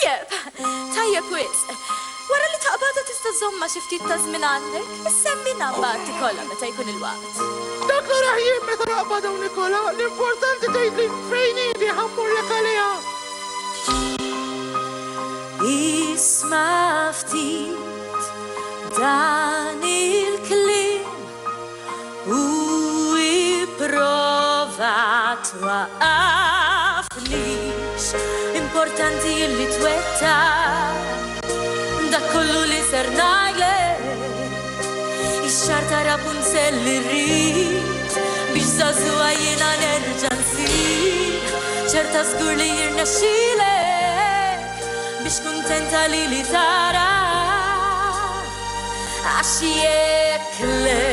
Tajjeb wis. Wara li taqbada tista' żomma xi ftit ta' żmien għandek, issemmina mbagħad tikollha meta jkun il-waqt. Dak li raħ jien meta naqbad hawn Nikola, l-importanti tgħidli fejn ili ħammurlek għaliha. Isma' ftit dan il-kliem u ipprova twaqqafnix. Importanti li twetta dak kollu li ser ngħidlek. Ix-xarta Rapunzel li rrid biex żagħżugħa jiena nerġa' nsir. ċerta żgur li jirnexxielek biex kuntenta li tara għax jekk le.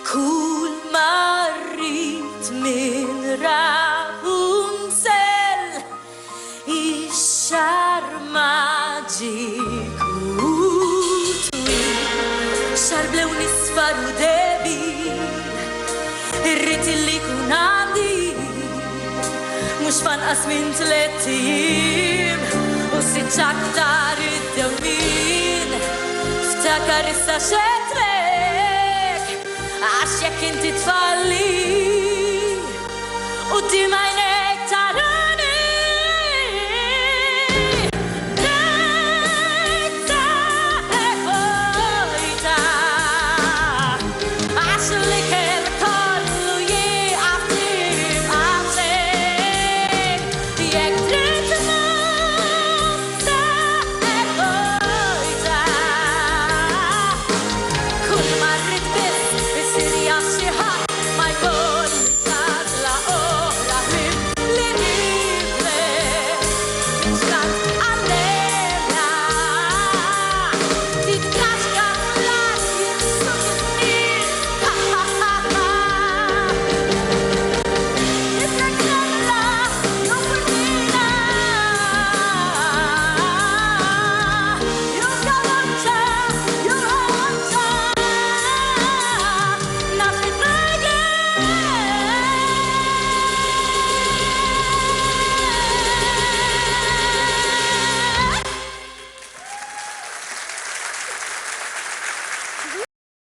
Kull marrit min Rapunzel ix-xar maġiku twil, xar blew nisfar u debi, irrid illi kun għandi mhux fanqas minn 3 ijiem u 6 aktar id-dewmien. Ftakar issa xetrek għax jekk inti tfalli u dimajn